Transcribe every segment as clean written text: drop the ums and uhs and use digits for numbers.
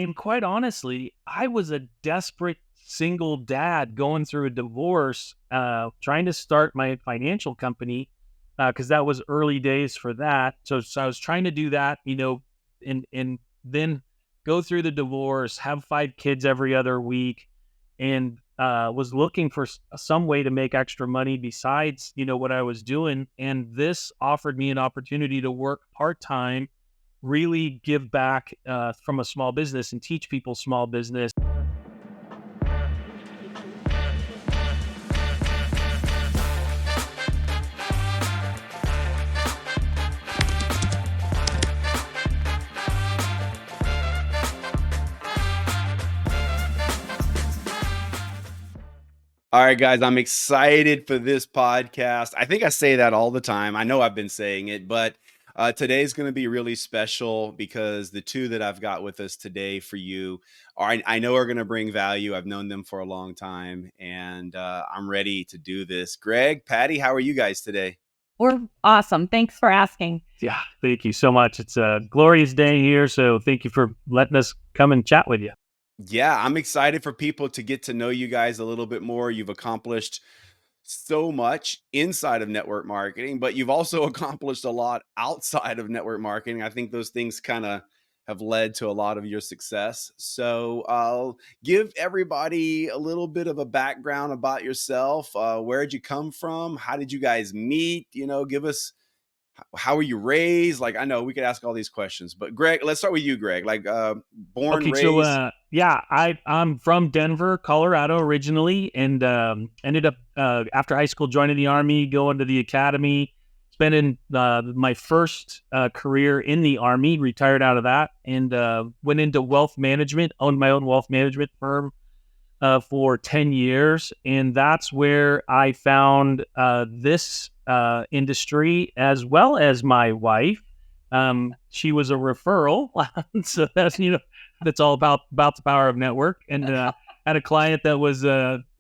And quite honestly, I was a desperate single dad going through a divorce, trying to start my financial company because that was early days for that. So I was trying to do that, and then go through the divorce, have 5 kids every other week, and was looking for some way to make extra money besides, what I was doing. And this offered me an opportunity to work part time, really give back from a small business and teach people small business. All right, guys, I'm excited for this podcast. I think I say that all the time. I know I've been saying it, but today's going to be really special because the two that I've got with us today for you I know are going to bring value. I've known them for a long time, and I'm ready to do this. Greg, Patty, how are you guys today? We're awesome. Thanks for asking. Yeah, thank you so much. It's a glorious day here, so thank you for letting us come and chat with you. Yeah, I'm excited for people to get to know you guys a little bit more. You've accomplished so much inside of network marketing, but you've also accomplished a lot outside of network marketing. I think those things kind of have led to a lot of your success. So I'll give everybody a little bit of a background about yourself. Where did you come from? How did you guys meet? Give us, how were you raised? Like, I know we could ask all these questions, but Greg, let's start with you, Greg. Like, born, Okay, so raised. yeah, I'm from Denver, Colorado originally, and ended up after high school joining the Army, going to the academy, spending my first career in the Army, retired out of that, and went into wealth management, owned my own wealth management firm for 10 years. And that's where I found this industry, as well as my wife. She was a referral. So that's all about the power of network. And had a client that was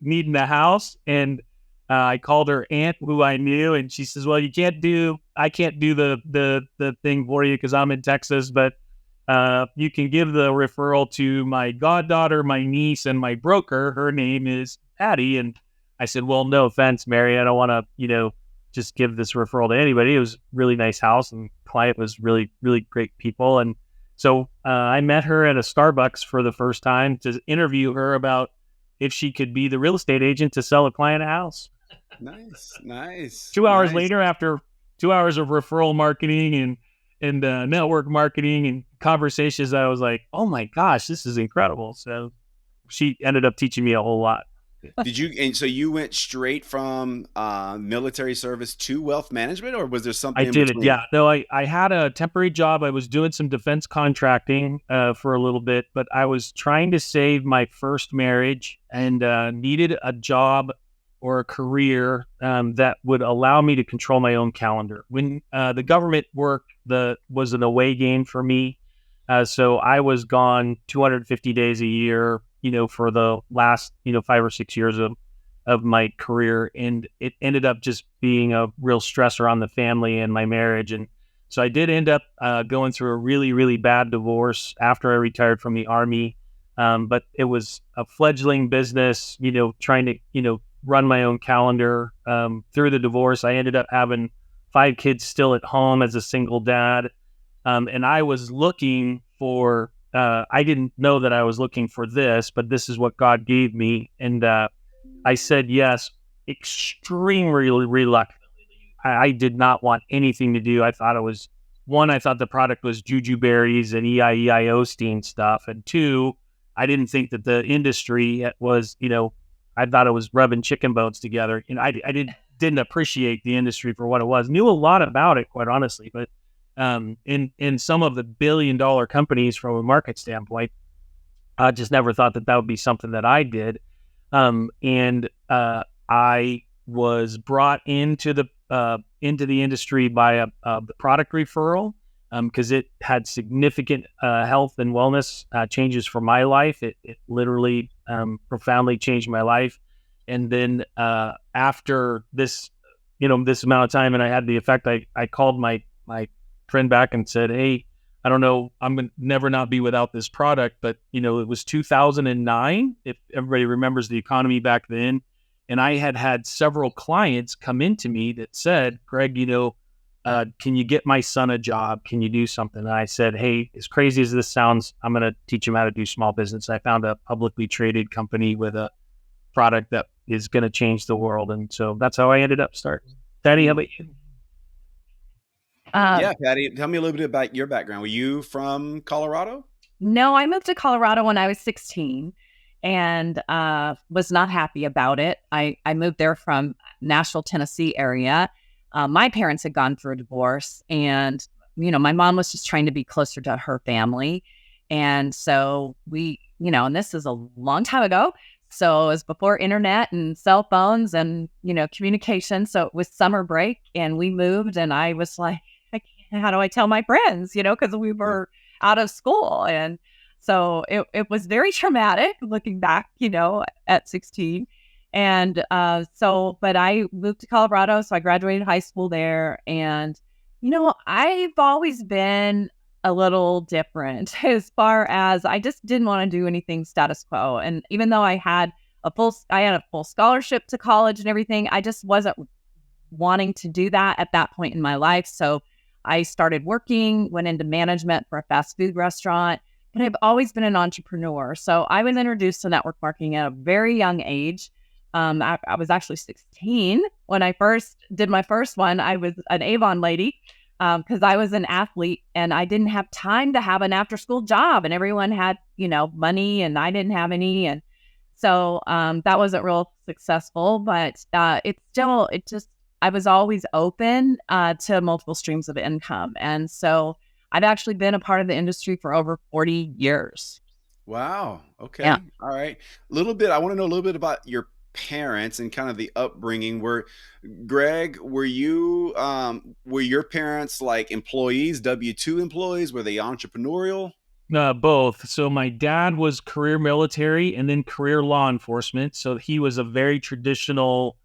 needing a house, and I called her aunt, who I knew, and she says, "Well, I can't do the thing for you because I'm in Texas, but you can give the referral to my goddaughter, my niece, and my broker. Her name is Patty." And I said, "Well, no offense, Mary. I don't want to, just give this referral to anybody." It was a really nice house, and client was really, really great people. And so I met her at a Starbucks for the first time to interview her about if she could be the real estate agent to sell a client a house. Nice. 2 hours later, after 2 hours of referral marketing and network marketing and conversations, I was like, "Oh my gosh, this is incredible." So she ended up teaching me a whole lot. And so you went straight from military service to wealth management, or was there something I in did it, between? yeah. No, I had a temporary job. I was doing some defense contracting for a little bit, but I was trying to save my first marriage and needed a job or a career that would allow me to control my own calendar. When the government work was an away game for me, so I was gone 250 days a year, for the last 5 or 6 years of my career, and it ended up just being a real stressor on the family and my marriage. And so I did end up going through a really, really bad divorce after I retired from the Army. But it was a fledgling business, trying to, run my own calendar. Through the divorce, I ended up having 5 kids still at home as a single dad. And I was looking for, I didn't know that I was looking for this, but this is what God gave me. And I said yes, extremely reluctantly. I did not want anything to do. I thought the product was juju berries and EIEIO steam stuff. And two, I didn't think that the industry was, I thought it was rubbing chicken bones together. I didn't appreciate the industry for what it was. Knew a lot about it, quite honestly, but in some of the billion-dollar companies from a market standpoint, I just never thought that would be something that I did. And I was brought into the industry by a product referral because it had significant health and wellness changes for my life. It literally profoundly changed my life. And then after this, this amount of time, and I had the effect, I called my friend back and said, "Hey, I don't know, I'm going to never not be without this product, but it was 2009, if everybody remembers the economy back then. And I had several clients come into me that said, Greg, can you get my son a job? Can you do something? And I said, hey, as crazy as this sounds, I'm going to teach him how to do small business. I found a publicly traded company with a product that is going to change the world. And so that's how I ended up starting. Daddy, how about you? Yeah, Patty, tell me a little bit about your background. Were you from Colorado? No, I moved to Colorado when I was 16 and was not happy about it. I moved there from Nashville, Tennessee area. My parents had gone through a divorce, and my mom was just trying to be closer to her family. And so we, and this is a long time ago. So it was before internet and cell phones and, communication. So it was summer break and we moved, and I was like, how do I tell my friends, because we were out of school. And so it was very traumatic looking back, at 16. And but I moved to Colorado. So I graduated high school there. And, I've always been a little different as far as I just didn't want to do anything status quo. And even though I had a full scholarship to college and everything, I just wasn't wanting to do that at that point in my life. So I started working, went into management for a fast food restaurant, but I've always been an entrepreneur. So I was introduced to network marketing at a very young age. I was actually 16 when I first did my first one. I was an Avon lady because I was an athlete and I didn't have time to have an after school job, and everyone had, money and I didn't have any. And so that wasn't real successful, but I was always open to multiple streams of income. And so I've actually been a part of the industry for over 40 years. Wow. Okay. Yeah. All right. I want to know a little bit about your parents and kind of the upbringing. Greg, were your parents like employees, W-2 employees? Were they entrepreneurial? Both. So my dad was career military and then career law enforcement. So he was a very traditional,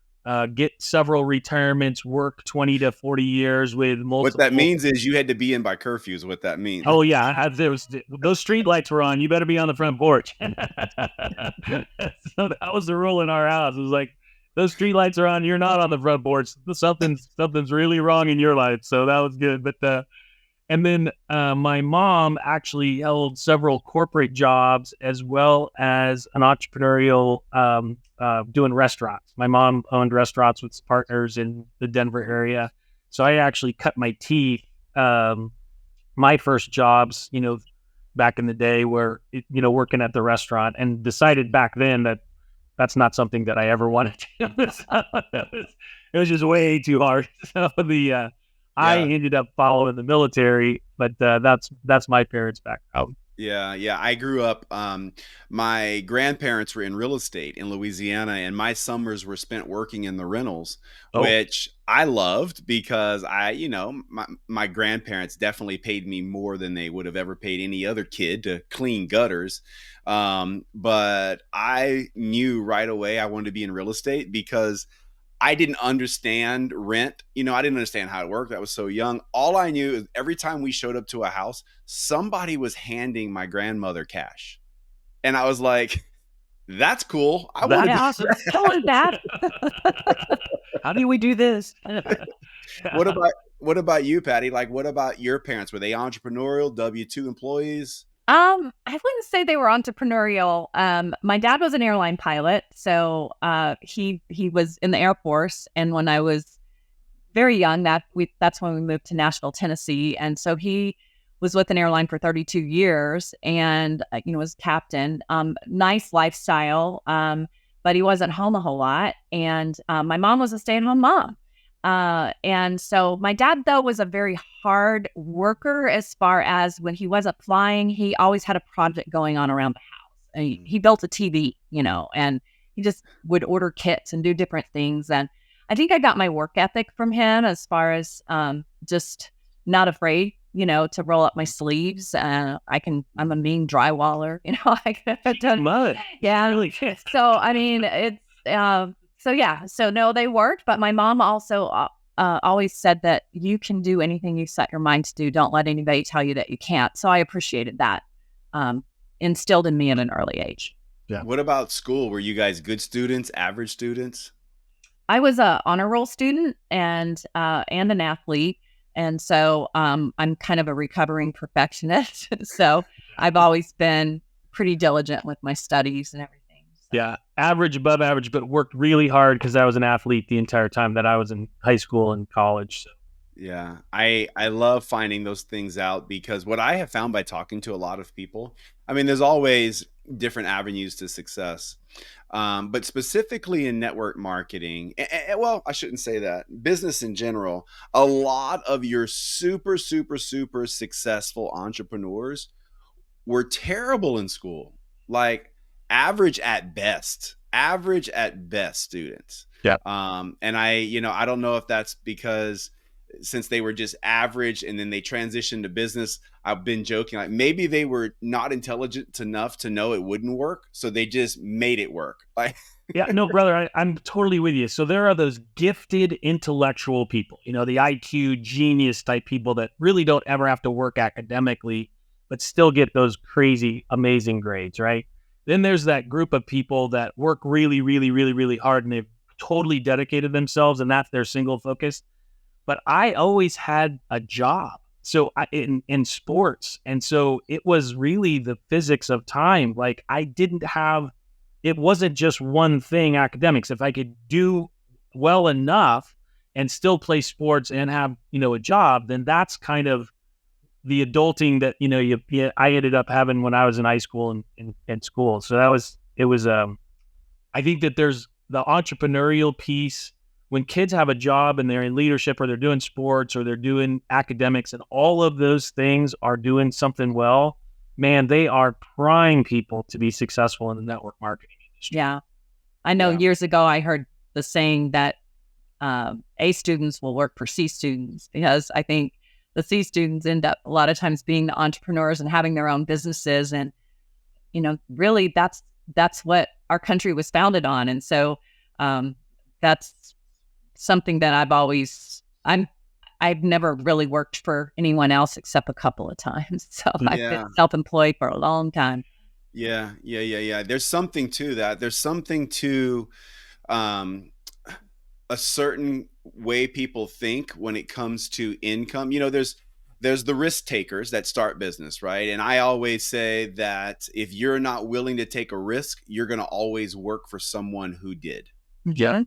get several retirements, work 20 to 40 years with multiple. What that means is you had to be in by curfew is what that means. Oh yeah. Those street lights were on. You better be on the front porch. So that was the rule in our house. It was like, those street lights are on. You're not on the front porch. Something's really wrong in your life. So that was good. But, and then my mom actually held several corporate jobs as well as an entrepreneurial doing restaurants. My mom owned restaurants with partners in the Denver area. So I actually cut my teeth. My first jobs, back in the day were, working at the restaurant, and decided back then that that's not something that I ever wanted to do. It was just way too hard. So I ended up following the military, but that's my parents' background. Yeah. I grew up, my grandparents were in real estate in Louisiana, and my summers were spent working in the rentals, which I loved because my grandparents definitely paid me more than they would have ever paid any other kid to clean gutters. But I knew right away I wanted to be in real estate because I didn't understand rent. I didn't understand how it worked. I was so young. All I knew is every time we showed up to a house, somebody was handing my grandmother cash. And I was like, that's cool. I want to awesome. Tell us that. How do we do this? What about you, Patty? Like, what about your parents? Were they entrepreneurial, W-2 employees? I wouldn't say they were entrepreneurial. My dad was an airline pilot, so he was in the Air Force, and when I was very young, that's when we moved to Nashville, Tennessee, and so he was with an airline for 32 years, and was captain. Nice lifestyle, but he wasn't home a whole lot, and my mom was a stay-at-home mom. And so my dad, though, was a very hard worker as far as when he wasn't flying, he always had a project going on around the house. And he built a TV, and he just would order kits and do different things. And I think I got my work ethic from him as far as just not afraid, to roll up my sleeves. I'm a mean drywaller, I've done mud. Yeah. Really. So, I mean, it's, so yeah, so no, they worked, but my mom also always said that you can do anything you set your mind to do. Don't let anybody tell you that you can't. So I appreciated that, instilled in me at an early age. Yeah. What about school? Were you guys good students, average students? I was a honor roll student and an athlete. And so I'm kind of a recovering perfectionist. So I've always been pretty diligent with my studies and everything. So. Yeah, average, above average, but worked really hard because I was an athlete the entire time that I was in high school and college. So. Yeah, I love finding those things out, because what I have found by talking to a lot of people, I mean, there's always different avenues to success, but specifically in network marketing, well, I shouldn't say that, business in general, a lot of your super, super, super successful entrepreneurs were terrible in school, like average at best students. Yeah. And I don't know if that's because since they were just average and then they transitioned to business, I've been joking, like maybe they were not intelligent enough to know it wouldn't work, so they just made it work. Like, yeah, no, brother, I'm totally with you. So there are those gifted intellectual people, the IQ genius type people that really don't ever have to work academically, but still get those crazy, amazing grades, right? Then there's that group of people that work really, really, really, really hard, and they've totally dedicated themselves, and that's their single focus. But I always had a job, so in sports, and so it was really the physics of time. Like it wasn't just one thing, academics. If I could do well enough and still play sports and have a job, then that's kind of the adulting that I ended up having when I was in high school and school. So I think that there's the entrepreneurial piece. When kids have a job and they're in leadership, or they're doing sports, or they're doing academics, and all of those things are doing something well, man, they are prime people to be successful in the network marketing industry. Yeah. I know years ago I heard the saying that A students will work for C students, because I think the C students end up a lot of times being the entrepreneurs and having their own businesses. And, really that's what our country was founded on. And so that's something that I've never really worked for anyone else except a couple of times. So I've been self-employed for a long time. Yeah. There's something to that. There's something to a certain way people think when it comes to income. There's the risk takers that start business, right? And I always say that if you're not willing to take a risk, you're going to always work for someone who did. Yeah.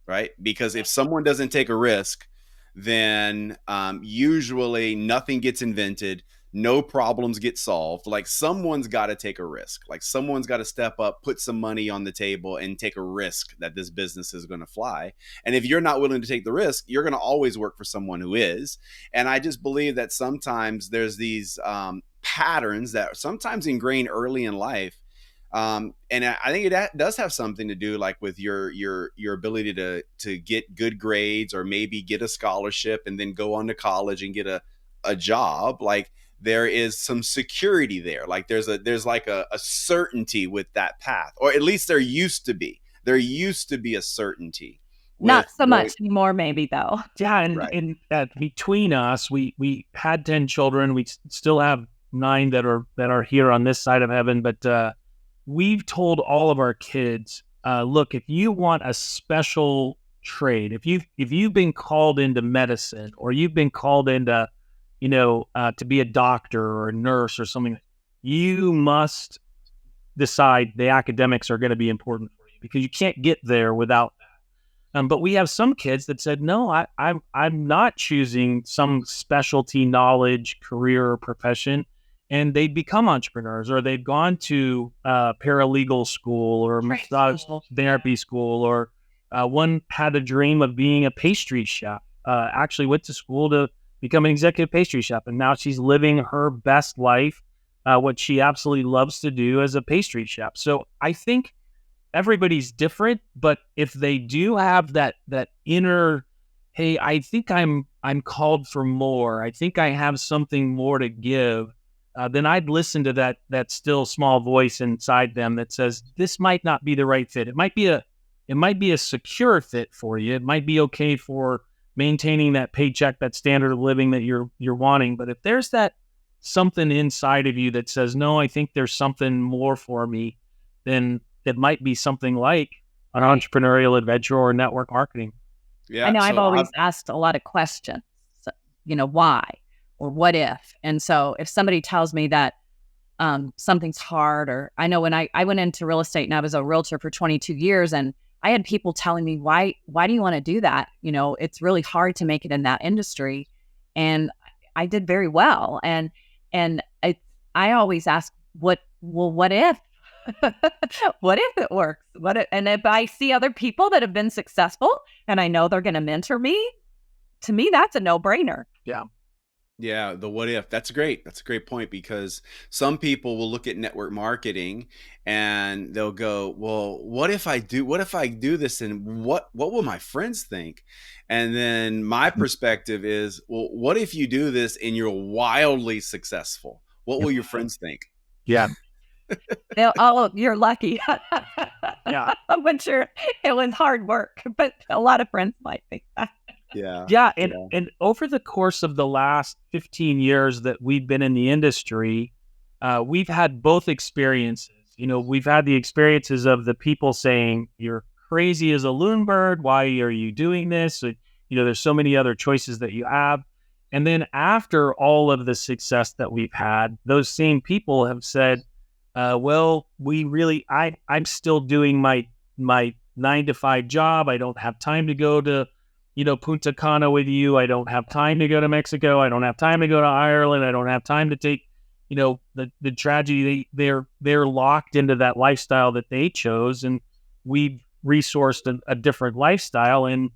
Right? Because if someone doesn't take a risk, then usually nothing gets invented, no problems get solved. Like, someone's got to take a risk. Like, someone's got to step up, put some money on the table, and take a risk that this business is going to fly. And if you're not willing to take the risk, you're going to always work for someone who is. And I just believe that sometimes there's these patterns that sometimes ingrain early in life. And I think it does have something to do, like, with your ability to get good grades, or maybe get a scholarship and then go on to college and get a job. Like, there is some security there. Like, there's like a certainty with that path, or at least there used to be a certainty. Not so much anymore, maybe, though. Yeah. And between us, we had 10 children. We still have 9 that are here on this side of heaven. But, we've told all of our kids, look, if you want a special trade, if you've been called into medicine, or you've been called into, to be a doctor or a nurse or something, you must decide the academics are going to be important for you, because you can't get there without that. But we have some kids that said, no, I'm not choosing some specialty knowledge, career, or profession. And they've become entrepreneurs, or they've gone to paralegal school, or massage therapy school, or one had a dream of being a pastry chef, actually went to school to become an executive pastry chef. And now she's living her best life, what she absolutely loves to do as a pastry chef. So I think everybody's different, but if they do have that inner, hey, I think I'm called for more, I think I have something more to give, then I'd listen to that still small voice inside them that says, this might not be the right fit. It might be a secure fit for you. It might be okay for maintaining that paycheck, that standard of living that you're wanting. But if there's that something inside of you that says, no, I think there's something more for me, then it might be something like an entrepreneurial adventure or network marketing. Yeah. I know I've So always asked a lot of questions, why or what if? And so if somebody tells me that something's hard, or I know when I went into real estate and I was a realtor for 22 years, and I had people telling me, why do you want to do that? It's really hard to make it in that industry. And I did very well. And I always ask, what if? What if it works? And if I see other people that have been successful and I know they're going to mentor me, to me, that's a no-brainer. Yeah. Yeah, the what if. That's great. That's a great point, because some people will look at network marketing and they'll go, well, what if I do this, and what will my friends think? And then my perspective is, well, what if you do this and you're wildly successful? What will your friends think? Yeah. Oh, you're lucky. Yeah. I'm sure it was hard work, but a lot of friends might think that. Yeah. And over the course of the last 15 years that we've been in the industry, we've had both experiences. We've had the experiences of the people saying, you're crazy as a loon bird. Why are you doing this? There's so many other choices that you have. And then after all of the success that we've had, those same people have said, well, I'm still doing my 9-to-5 job. I don't have time to go to Punta Cana with you. I don't have time to go to Mexico. I don't have time to go to Ireland. I don't have time to take, the tragedy. They're locked into that lifestyle that they chose, and we've resourced a different lifestyle. And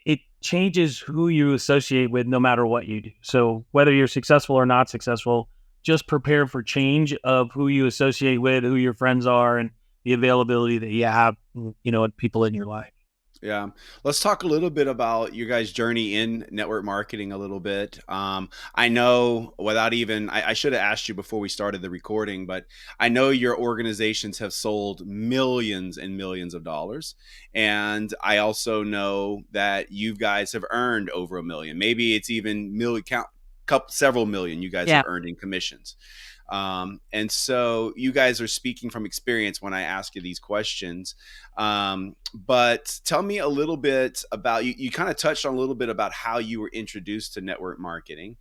it changes who you associate with, no matter what you do. So whether you're successful or not successful, just prepare for change of who you associate with, who your friends are, and the availability that you have, people in your life. Yeah. Let's talk a little bit about your guys' journey in network marketing a little bit. I know I should have asked you before we started the recording, but I know your organizations have sold millions and millions of dollars. And I also know that you guys have earned over $1 million. Maybe it's even several million you guys have earned in commissions. And so you guys are speaking from experience when I ask you these questions. But tell me a little bit about, you kind of touched on a little bit about how you were introduced to network marketing.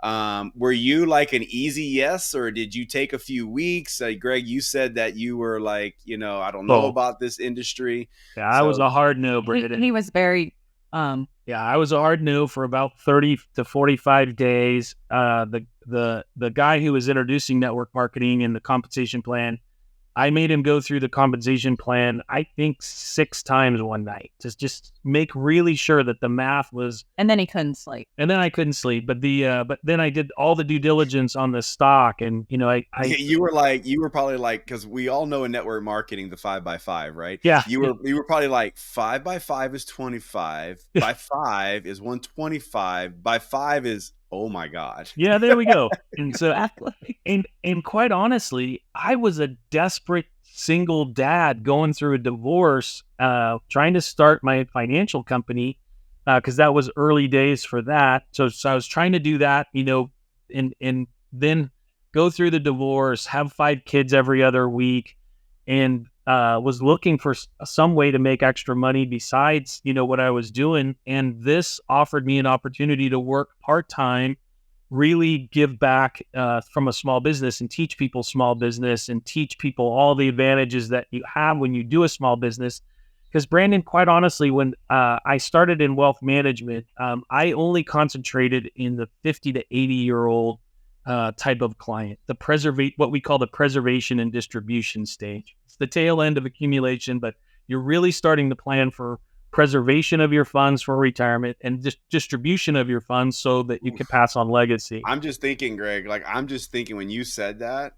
Were you like an easy yes, or did you take a few weeks? Greg, you said that you were like, I don't know about this industry. Yeah, I was a hard no, Brandon. He was very... I was a hard no for about 30 to 45 days. The guy who was introducing network marketing and the compensation plan, I made him go through the compensation plan, I think 6 times one night to just make really sure that the math was. And then he couldn't sleep. And then I couldn't sleep. But but then I did all the due diligence on the stock, and you were probably like, because we all know in network marketing the 5x5, right? Yeah. You were probably like 5x5 is 25, by 5 is 125, by 5 is, oh my God. Yeah, there we go. And so, and quite honestly, I was a desperate single dad going through a divorce, trying to start my financial company, because that was early days for that. So I was trying to do that, and then go through the divorce, have 5 kids every other week, and was looking for some way to make extra money besides, what I was doing. And this offered me an opportunity to work part-time, really give back from a small business, and teach people small business, and teach people all the advantages that you have when you do a small business. Because Brandon, quite honestly, when I started in wealth management, I only concentrated in the 50 to 80-year-old type of client, what we call the preservation and distribution stage. It's the tail end of accumulation, but you're really starting to plan for preservation of your funds for retirement and distribution of your funds so that you can pass on legacy. I'm just thinking, Greg, when you said that,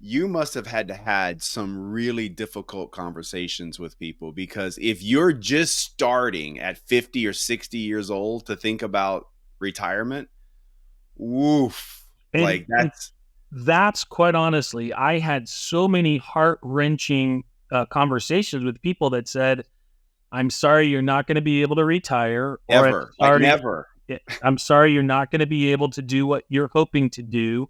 you must have had some really difficult conversations with people, because if you're just starting at 50 or 60 years old to think about retirement, woof. And that's quite honestly, I had so many heart-wrenching conversations with people that said, I'm sorry you're not going to be able to retire, or Ever. Like never. I'm sorry you're not going to be able to do what you're hoping to do.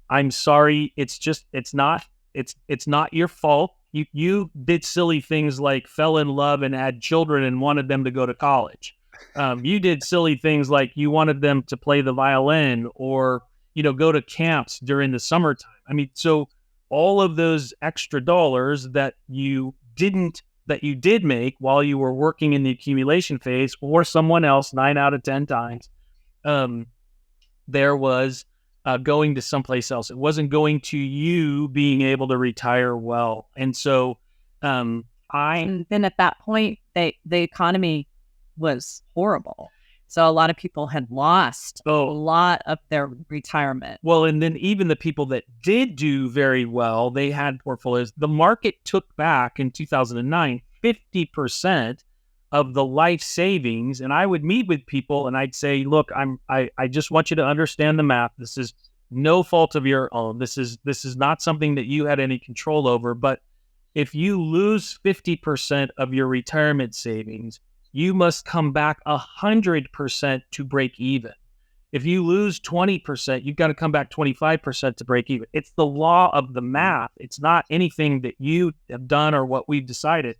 I'm sorry, it's not your fault. You did silly things like fell in love and had children and wanted them to go to college. You did silly things like you wanted them to play the violin or, go to camps during the summertime. I mean, so all of those extra dollars that you did make while you were working in the accumulation phase or someone else 9 out of 10 times, there was going to someplace else. It wasn't going to you being able to retire well. And so and then at that point, the economy was horrible. So a lot of people had lost a lot of their retirement. Well, and then even the people that did do very well, they had portfolios. The market took back in 2009, 50% of the life savings. And I would meet with people and I'd say, look, I just want you to understand the math. This is no fault of your own. This is not something that you had any control over. But if you lose 50% of your retirement savings, you must come back 100% to break even. If you lose 20%, you've got to come back 25% to break even. It's the law of the math. It's not anything that you have done or what we've decided.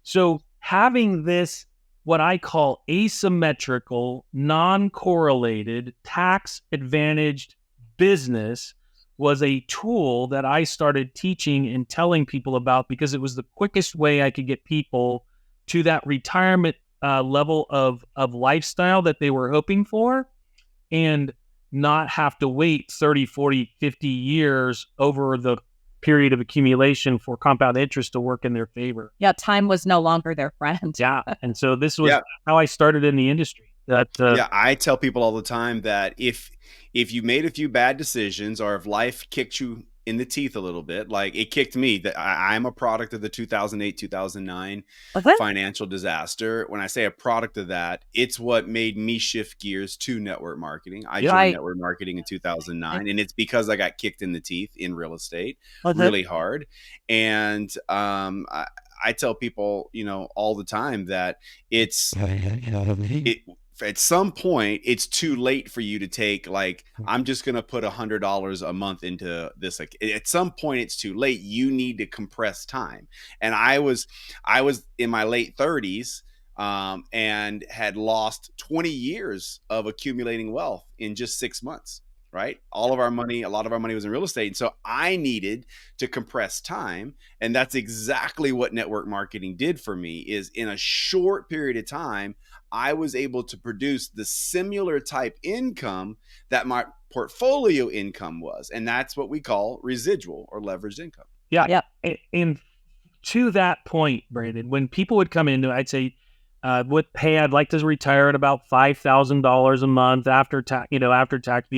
So having this, what I call asymmetrical, non-correlated, tax-advantaged business was a tool that I started teaching and telling people about because it was the quickest way I could get people to that retirement level of lifestyle that they were hoping for and not have to wait 30, 40, 50 years over the period of accumulation for compound interest to work in their favor. Yeah, time was no longer their friend. Yeah, and so this was how I started in the industry. I tell people all the time that if you made a few bad decisions or if life kicked you in the teeth a little bit, like it kicked me, that I'm a product of the 2008, 2009 financial disaster. When I say a product of that, it's what made me shift gears to network marketing. I joined network marketing in 2009, and it's because I got kicked in the teeth in real estate really hard. And I tell people, all the time that at some point it's too late for you to take I'm just going to put $100 a month into this. Like at some point it's too late. You need to compress time. And I was in my late 30s and had lost 20 years of accumulating wealth in just 6 months. Right? A lot of our money was in real estate. And so I needed to compress time. And that's exactly what network marketing did for me. Is in a short period of time, I was able to produce the similar type income that my portfolio income was. And that's what we call residual or leveraged income. Yeah. And to that point, Brandon, when people would come into, I'd say, hey, I'd like to retire at about $5,000 a month after tax, be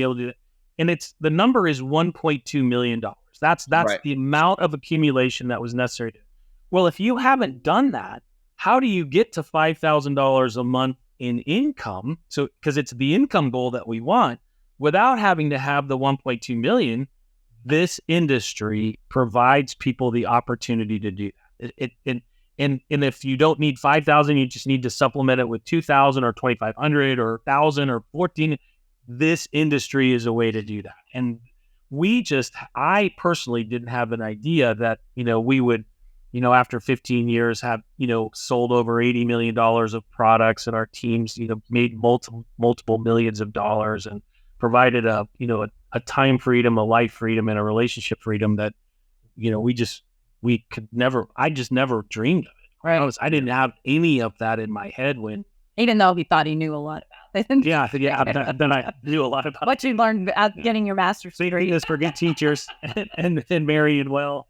able to do it. And the number is $1.2 million. That's right. The amount of accumulation that was necessary. Well, if you haven't done that, how do you get to $5,000 a month in income? So, because it's the income goal that we want, without having to have the 1.2 million, this industry provides people the opportunity to do that. And if you don't need 5,000, you just need to supplement it with 2,000 or 2,500 or 1,000 or 14. This industry is a way to do that. And I personally didn't have an idea that, we would, after 15 years have, sold over $80 million of products, and our teams, made multiple millions of dollars and provided a time freedom, a life freedom, and a relationship freedom that, I just never dreamed of it. Right. I didn't have any of that in my head when. Even though he thought he knew a lot about it. Yeah. Then I knew a lot about what you learned getting your master's degree. Is for good teachers and marrying well.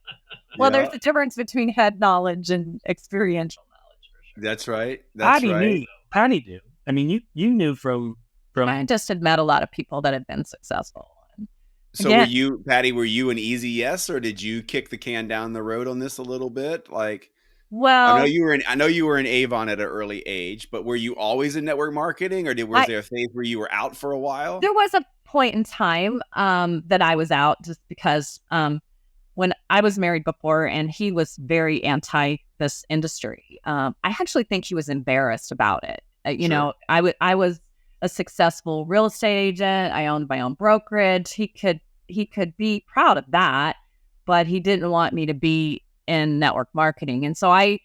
Well, there's a difference between head knowledge and experiential knowledge. For sure. That's right. Patty knew. I mean, you knew from. I just had met a lot of people that had been successful. So were you an easy yes, or did you kick the can down the road on this a little bit? Well, I know you were in Avon at an early age, but were you always in network marketing, or was there a phase where you were out for a while? There was a point in time that I was out just because when I was married before, and he was very anti this industry. I actually think he was embarrassed about it. Sure. I was a successful real estate agent. I owned my own brokerage. He could be proud of that, but he didn't want me to be in network marketing. And so I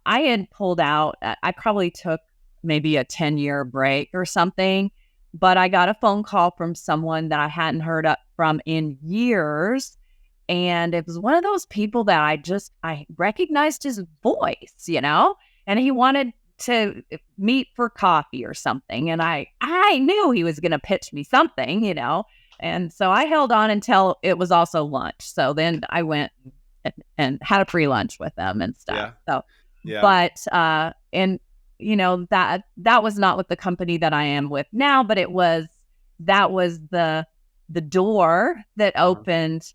had pulled out. I probably took maybe a 10-year break or something, but I got a phone call from someone that I hadn't heard from in years. And it was one of those people that I recognized his voice, and he wanted to meet for coffee or something. And I knew he was going to pitch me something. And so I held on until it was also lunch. So then I went and had a free lunch with them and stuff. So, Yeah. but, and that was not with the company that I am with now, but that was the door that opened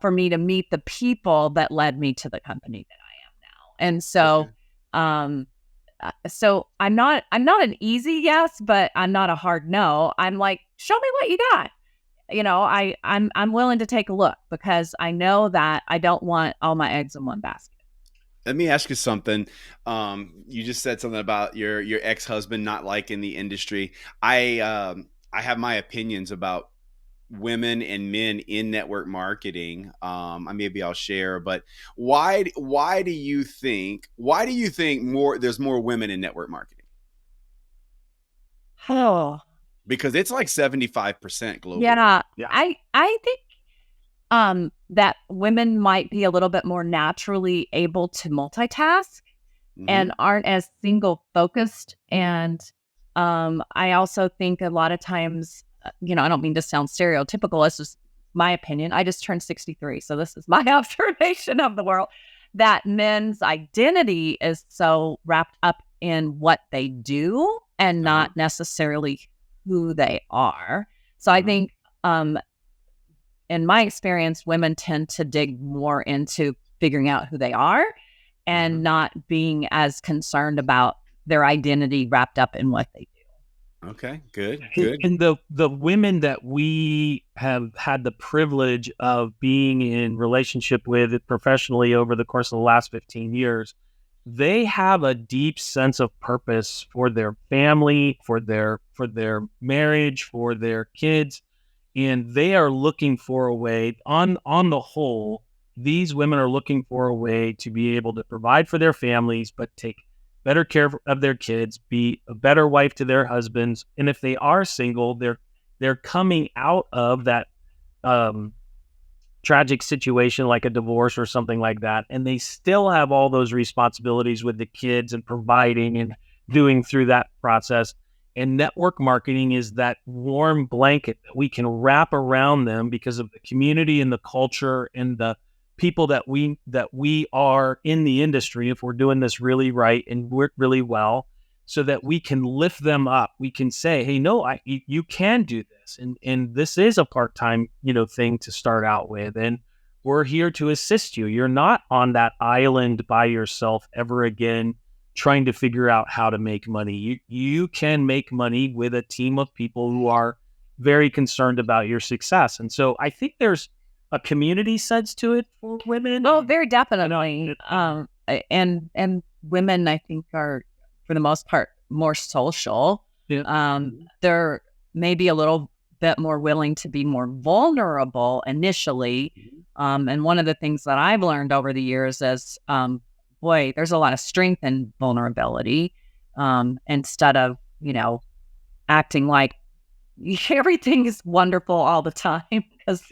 for me to meet the people that led me to the company that I am now. And so, so I'm not an easy yes, but I'm not a hard no. I'm like, show me what you got. I'm willing to take a look, because I know that I don't want all my eggs in one basket. Let me ask you something. You just said something about your ex-husband not liking the industry. I have my opinions about women and men in network marketing. Maybe I'll share, but why do you think there's more women in network marketing? Oh, Because it's like 75% globally. yeah. Yeah. I think that women might be a little bit more naturally able to multitask and aren't as single focused. And I also think a lot of times, I don't mean to sound stereotypical. It's just my opinion. I just turned 63. So this is my observation of the world, that men's identity is so wrapped up in what they do and not necessarily who they are. So I think, in my experience, women tend to dig more into figuring out who they are and not being as concerned about their identity wrapped up in what they do. Okay, good. And the women that we have had the privilege of being in relationship with professionally over the course of the last 15 years, they have a deep sense of purpose for their family, for their marriage, for their kids. And they are looking for a way, on the whole, these women are looking for a way to be able to provide for their families, but take better care of their kids, be a better wife to their husbands. And if they are single, they're coming out of that tragic situation like a divorce or something like that, and they still have all those responsibilities with the kids and providing and doing through that process. And network marketing is that warm blanket that we can wrap around them because of the community and the culture and the people that we are in the industry, if we're doing this really right and work really well, so that we can lift them up. We can say, hey, no, you can do this. And this is a part-time, thing to start out with. And we're here to assist you. You're not on that island by yourself ever again, trying to figure out how to make money. You can make money with a team of people who are very concerned about your success. And so I think there's a community sense to it for women. Oh, very definitely. And women, I think, are, for the most part, more social. Yeah. They're maybe a little bit more willing to be more vulnerable initially. And one of the things that I've learned over the years is, boy, there's a lot of strength in vulnerability, instead of, acting like everything is wonderful all the time, because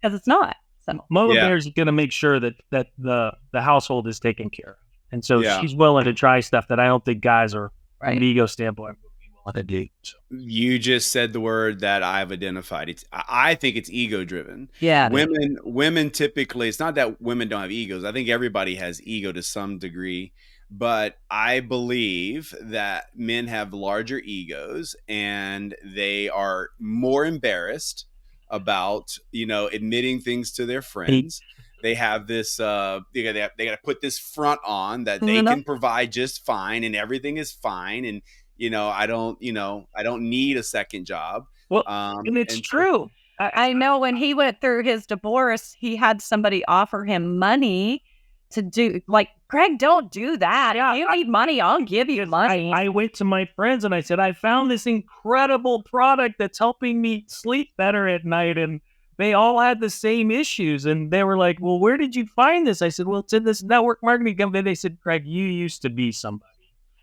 it's not. So Mama Bear's going to make sure that the household is taken care of. And so she's willing to try stuff that I don't think guys are, from an ego standpoint, would be willing to do. So. You just said the word that I've identified. I think it's ego driven. Yeah. Women typically, it's not that women don't have egos. I think everybody has ego to some degree, but I believe that men have larger egos and they are more embarrassed about, admitting things to their friends. They have this, they got to put this front on that they can provide just fine and everything is fine. And, I don't need a second job. Well, and it's true. I know when he went through his divorce, he had somebody offer him money to do, like, Greg, don't do that. Yeah, If you need money, I'll give you money. I went to my friends and I said, I found this incredible product that's helping me sleep better at night. And they all had the same issues. And they were like, well, where did you find this? I said, well, it's in this network marketing company. They said, Craig, you used to be somebody.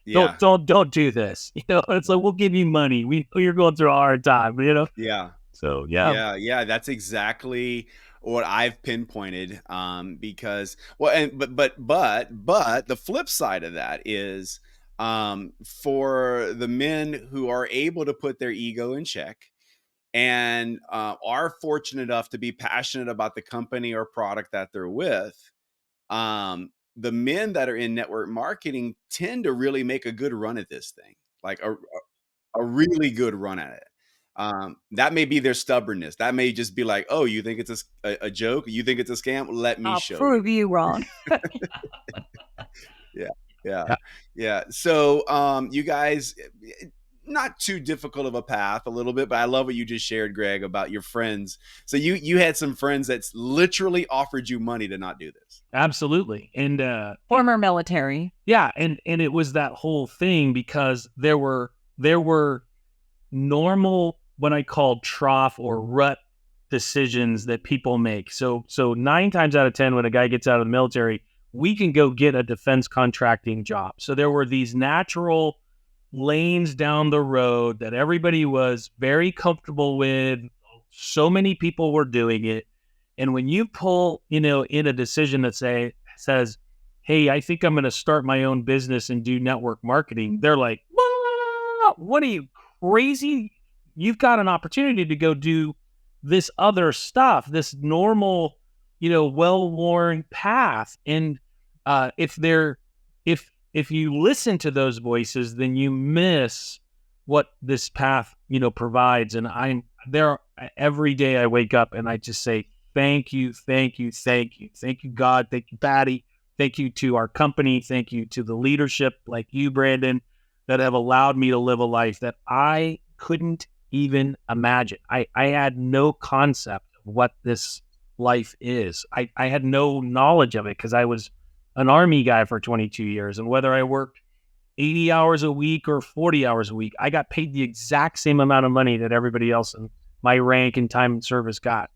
Yeah. Don't do this. It's like, we'll give you money. We know you're going through a hard time, Yeah. So, yeah. Yeah. That's exactly what I've pinpointed. Because, well, and but the flip side of that is, for the men who are able to put their ego in check and are fortunate enough to be passionate about the company or product that they're with, the men that are in network marketing tend to really make a good run at this thing, like a really good run at it. That may be their stubbornness. That may just be like, oh, you think it's a joke? You think it's a scam? Let me I'll show you. prove you wrong. Yeah, yeah, Yeah. yeah. So, you guys, not too difficult of a path, a little bit, but I love what you just shared, Greg, about your friends. So you had some friends that's literally offered you money to not do this. Absolutely. And Former military. yeah, and it was that whole thing because there were normal, what I call trough or rut decisions that people make. So 9 times out of 10, when a guy gets out of the military, we can go get a defense contracting job. So there were these natural lanes down the road that everybody was very comfortable with. So many people were doing it. And when you pull, in a decision that says, hey, I think I'm going to start my own business and do network marketing, they're like, what are you, crazy? You've got an opportunity to go do this other stuff, this normal, well-worn path. And if you listen to those voices, then you miss what this path, provides. And I'm there every day. I wake up and I just say, thank you, thank you, thank you, thank you, God, thank you, Patty, thank you to our company, thank you to the leadership like you, Brandon, that have allowed me to live a life that I couldn't even imagine. I had no concept of what this life is. I had no knowledge of it because I was an Army guy for 22 years. And whether I worked 80 hours a week or 40 hours a week, I got paid the exact same amount of money that everybody else in my rank and time in service got.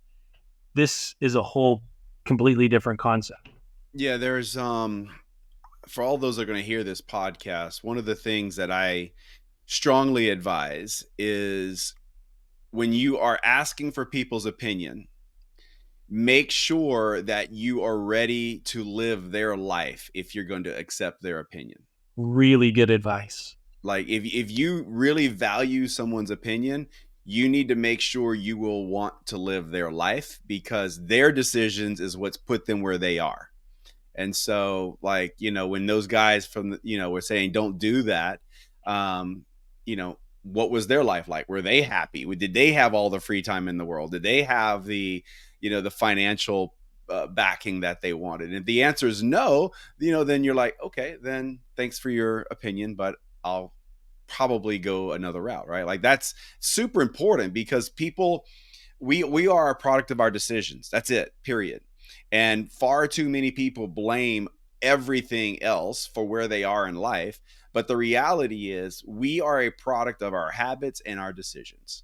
This is a whole completely different concept. Yeah, there's for all those that are going to hear this podcast, one of the things that I strongly advise is when you are asking for people's opinion, make sure that you are ready to live their life if you're going to accept their opinion. Really good advice. Like if you really value someone's opinion, you need to make sure you will want to live their life because their decisions is what's put them where they are. And so, like, when those guys from were saying don't do that, what was their life like? Were they happy? Did they have all the free time in the world? Did they have the the financial backing that they wanted? And if the answer is no, then you're like, okay, then thanks for your opinion, but I'll probably go another route, right? Like that's super important because people, we are a product of our decisions. That's it, period. And far too many people blame everything else for where they are in life. But the reality is we are a product of our habits and our decisions.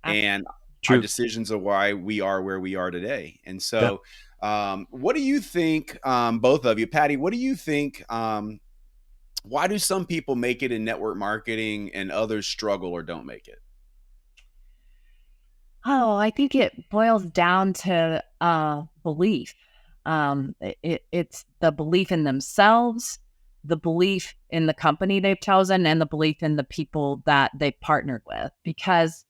And True. our decisions are why we are where we are today. And so what do you think, both of you, Patty, what do you think, why do some people make it in network marketing and others struggle or don't make it? Oh, I think it boils down to belief. It's the belief in themselves, the belief in the company they've chosen, and the belief in the people that they've partnered with. Because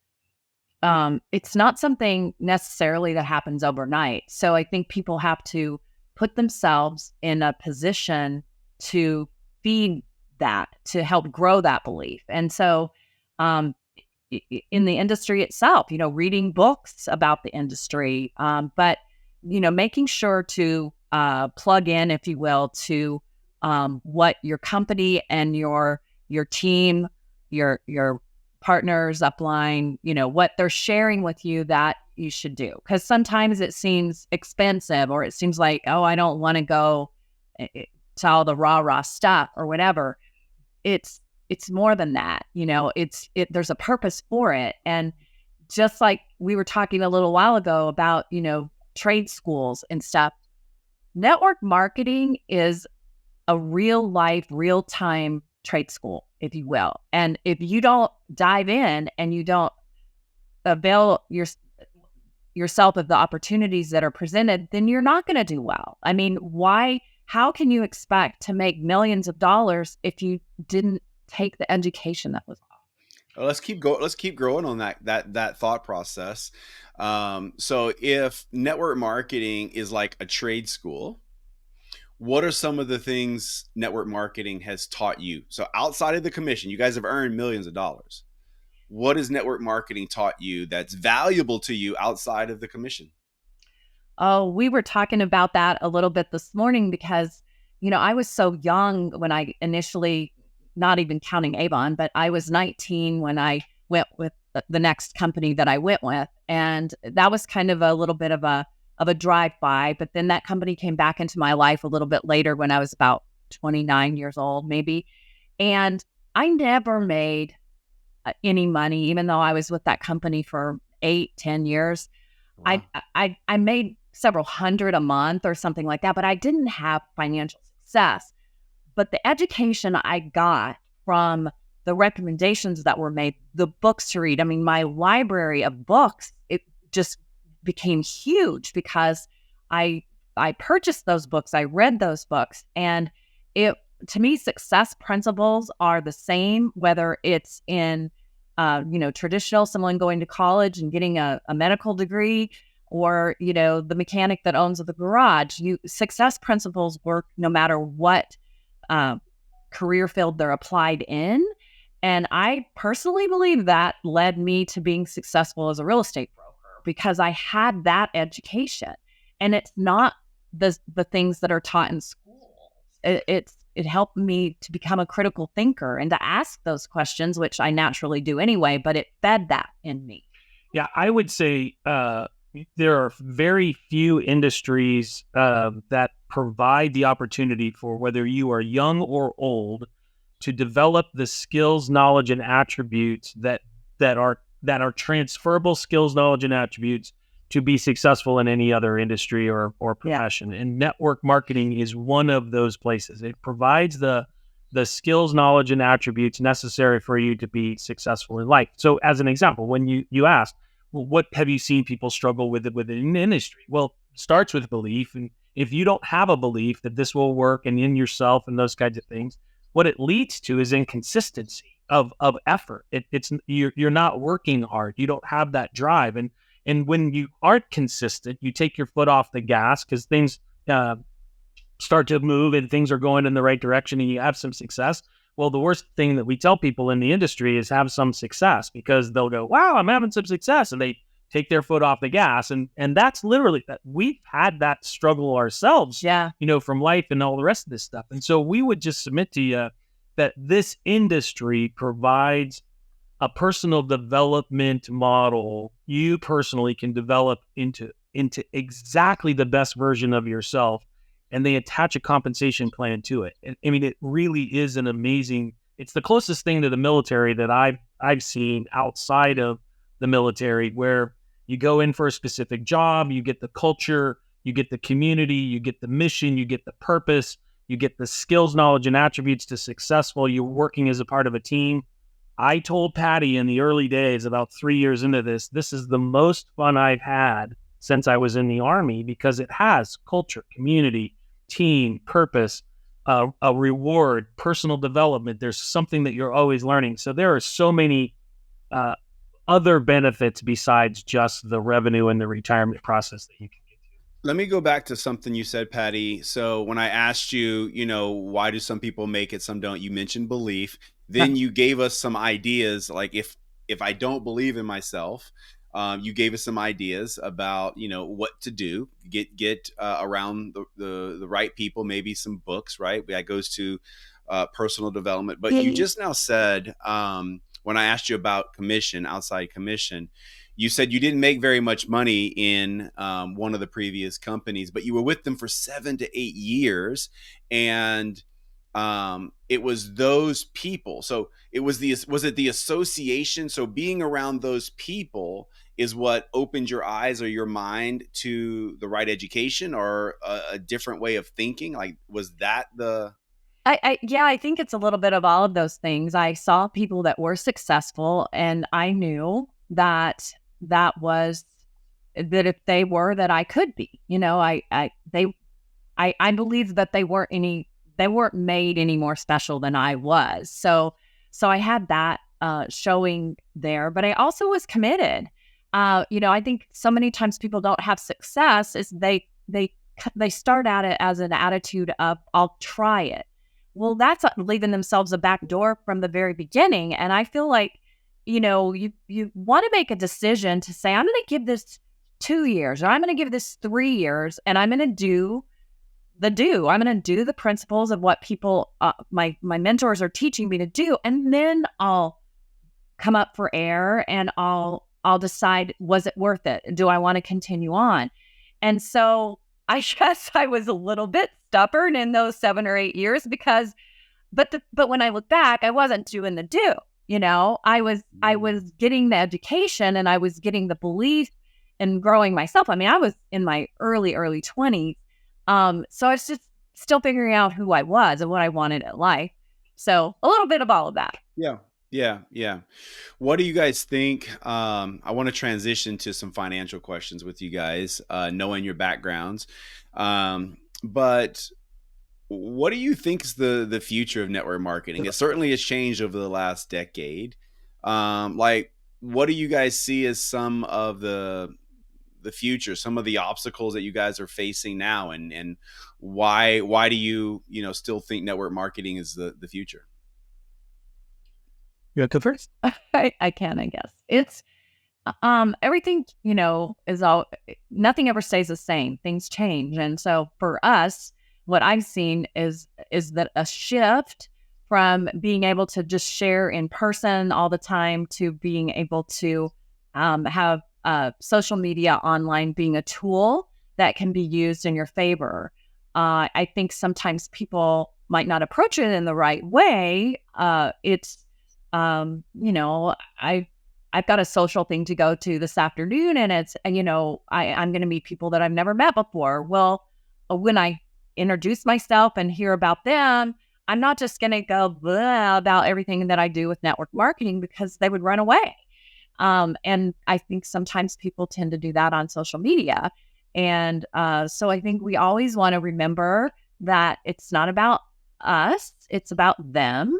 it's not something necessarily that happens overnight. So I think people have to put themselves in a position to feed that, to help grow that belief. And so in the industry itself, reading books about the industry, but, making sure to plug in, if you will, to what your company and your team, your partners, upline, what they're sharing with you that you should do. Because sometimes it seems expensive, or it seems like, oh, I don't want to go to all the rah stuff or whatever. It's more than that. There's a purpose for it. And just like we were talking a little while ago about, trade schools and stuff, network marketing is a real life, real time trade school, if you will. And if you don't dive in and you don't avail yourself of the opportunities that are presented, then you're not going to do well. I mean, how can you expect to make millions of dollars if you didn't take the education that was offered? Let's keep growing on that thought process. So if network marketing is like a trade school, what are some of the things network marketing has taught you? So outside of the commission, you guys have earned millions of dollars. What has network marketing taught you that's valuable to you outside of the commission? Oh, we were talking about that a little bit this morning because, I was so young when I initially, not even counting Avon, but I was 19 when I went with the next company that I went with. And that was kind of a little bit of a drive-by, but then that company came back into my life a little bit later when I was about 29 years old, maybe. And I never made any money, even though I was with that company for 8-10 years. Wow. I made several hundred a month or something like that, but I didn't have financial success. But the education I got from the recommendations that were made, the books to read, I mean, my library of books, it just became huge because I purchased those books, I read those books, and to me, success principles are the same, whether it's in traditional, someone going to college and getting a medical degree, or the mechanic that owns the garage. Success principles work no matter what career field they're applied in. And I personally believe that led me to being successful as a real estate broker, because I had that education. And it's not the things that are taught in school. It helped me to become a critical thinker and to ask those questions, which I naturally do anyway, but it fed that in me. Yeah, I would say there are very few industries that provide the opportunity for, whether you are young or old, to develop the skills, knowledge, and attributes that are transferable skills, knowledge, and attributes to be successful in any other industry or profession. Yeah. And network marketing is one of those places. It provides the skills, knowledge, and attributes necessary for you to be successful in life. So as an example, when you asked, well, what have you seen people struggle with within the industry? Well, it starts with belief. And if you don't have a belief that this will work and in yourself and those kinds of things, what it leads to is inconsistency of effort. You're not working hard. You don't have that drive. And when you aren't consistent, you take your foot off the gas because things start to move and things are going in the right direction and you have some success. Well, the worst thing that we tell people in the industry is have some success, because they'll go, wow, I'm having some success. And they take their foot off the gas. And that's literally that. We've had that struggle ourselves, from life and all the rest of this stuff. And so we would just submit to you that this industry provides a personal development model you personally can develop into exactly the best version of yourself, and they attach a compensation plan to it. And I mean, it really is an amazing, it's the closest thing to the military that I've seen outside of the military, where you go in for a specific job, you get the culture, you get the community, you get the mission, you get the purpose, you get the skills, knowledge, and attributes to successful. You're working as a part of a team. I told Patty in the early days, about 3 years into this is the most fun I've had since I was in the Army, because it has culture, community, team, purpose, a reward, personal development. There's something that you're always learning. So there are so many other benefits besides just the revenue and the retirement process that you can get to. Let me go back to something you said, Patty. So when I asked you, why do some people make it, some don't, you mentioned belief. Then you gave us some ideas, like if I don't believe in myself, you gave us some ideas about, what to do, get around the right people, maybe some books, right? That goes to personal development. But you just now said, when when I asked you about commission, outside commission, you said you didn't make very much money in one of the previous companies, but you were with them for 7 to 8 years, and it was those people. So was it the association? So being around those people is what opened your eyes or your mind to the right education or a different way of thinking? Like, was that the... Yeah, I think it's a little bit of all of those things. I saw people that were successful, and I knew that that if they were, that I could be. I believed that they weren't made any more special than I was. So I had that showing there, but I also was committed. I think so many times people don't have success is they start at it as an attitude of, I'll try it. Well, that's leaving themselves a back door from the very beginning. And I feel like, you want to make a decision to say, I'm going to give this 2 years, or I'm going to give this 3 years, and I'm going to do I'm going to do the principles of what people, my mentors are teaching me to do. And then I'll come up for air, and I'll decide, was it worth it? Do I want to continue on? And so I guess I was a little bit stubborn in those 7 or 8 years but when I look back, I wasn't doing the do. I was getting the education, and I was getting the belief and growing myself. I mean, I was in my early 20s. So I was just still figuring out who I was and what I wanted in life. So a little bit of all of that. Yeah. What do you guys think? I want to transition to some financial questions with you guys, knowing your backgrounds. But what do you think is the future of network marketing? It certainly has changed over the last decade. What do you guys see as some of the future, some of the obstacles that you guys are facing now, and why do you still think network marketing is the future? You want to go first? I can, I guess. It's everything, is all, nothing ever stays the same. Things change. And so for us, what I've seen is that a shift from being able to just share in person all the time to being able to have social media online being a tool that can be used in your favor. I think sometimes people might not approach it in the right way. I've got a social thing to go to this afternoon, and it's, I'm going to meet people that I've never met before. Well, when I introduce myself and hear about them, I'm not just going to go blah about everything that I do with network marketing, because they would run away. And I think sometimes people tend to do that on social media. And so I think we always want to remember that it's not about us, it's about them.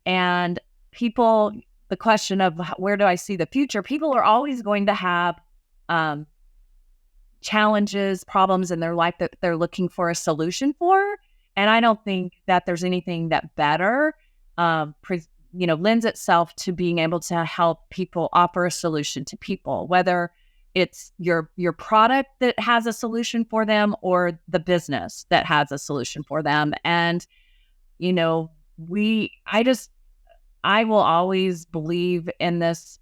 And people, the question of where do I see the future, people are always going to have challenges, problems in their life that they're looking for a solution for. And I don't think that there's anything that better lends itself to being able to help people offer a solution to people, whether it's your product that has a solution for them or the business that has a solution for them. And, I will always believe in this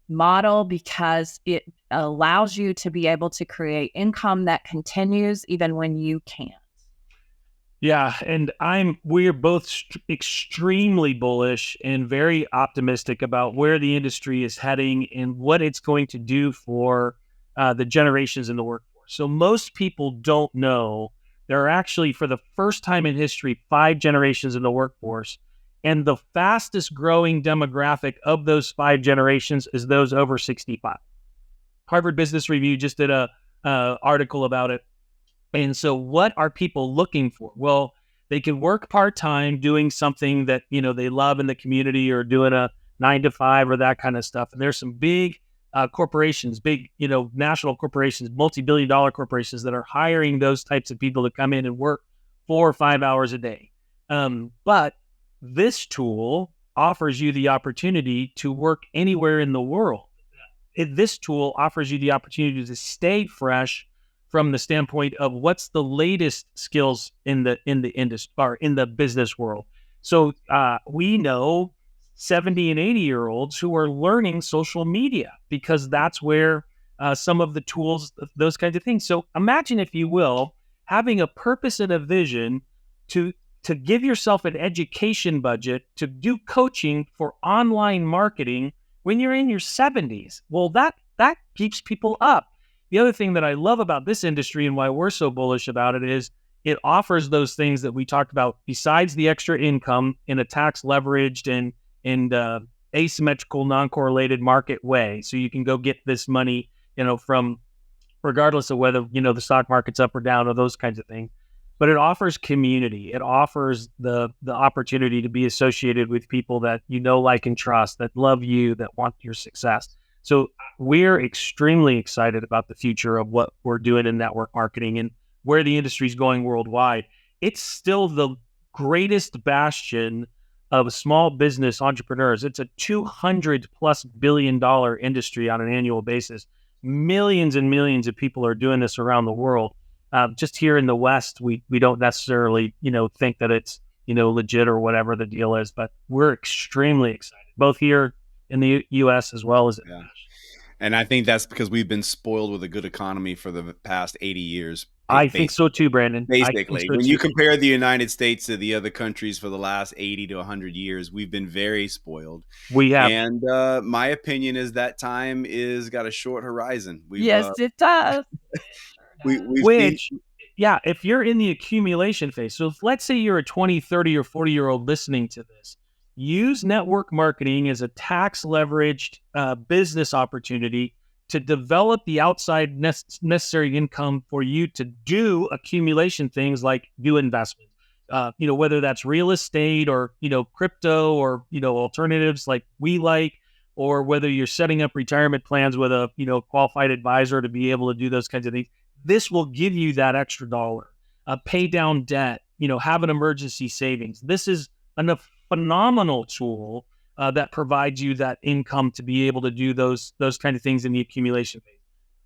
model, because it allows you to be able to create income that continues even when you can't. Yeah, and we're both extremely bullish and very optimistic about where the industry is heading and what it's going to do for the generations in the workforce. So most people don't know there are actually, for the first time in history, 5 generations in the workforce. And the fastest growing demographic of those 5 generations is those over 65. Harvard Business Review just did a article about it. And so what are people looking for? Well, they can work part-time doing something that, they love in the community, or doing a 9 to 5 or that kind of stuff. And there's some big corporations, big, national corporations, multi-billion-dollar corporations that are hiring those types of people to come in and work 4 or 5 hours a day. But this tool offers you the opportunity to work anywhere in the world. This tool offers you the opportunity to stay fresh from the standpoint of what's the latest skills in the industry or in the business world. So we know 70 and 80-year-olds who are learning social media because that's where some of the tools, those kinds of things. So imagine, if you will, having a purpose and a vision to give yourself an education budget to do coaching for online marketing when you're in your 70s. Well, that keeps people up. The other thing that I love about this industry and why we're so bullish about it is it offers those things that we talked about besides the extra income in a tax leveraged and asymmetrical, non-correlated market way. So you can go get this money, from regardless of whether, the stock market's up or down or those kinds of things. But it offers community. It offers the opportunity to be associated with people that like, and trust, that love you, that want your success. So we're extremely excited about the future of what we're doing in network marketing and where the industry is going worldwide. It's still the greatest bastion of small business entrepreneurs. It's a $200+ billion industry on an annual basis. Millions and millions of people are doing this around the world. Just here in the West, we don't necessarily, think that it's, legit or whatever the deal is, but we're extremely excited, both here in the U.S. as well as yeah. And I think that's because we've been spoiled with a good economy for the past 80 years. I think so too, Brandon. Basically, when you compare the United States to the other countries for the last 80 to 100 years, we've been very spoiled. We have. And my opinion is that time is got a short horizon. Yes, it does. If you're in the accumulation phase, so let's say you're a 20, 30, or 40-year-old listening to this, use network marketing as a tax leveraged business opportunity to develop the outside necessary income for you to do accumulation things like do investment, whether that's real estate or, crypto or, alternatives like we like, or whether you're setting up retirement plans with a, qualified advisor to be able to do those kinds of things. This will give you that extra dollar, pay down debt, have an emergency savings. This is a phenomenal tool that provides you that income to be able to do those kind of things in the accumulation phase.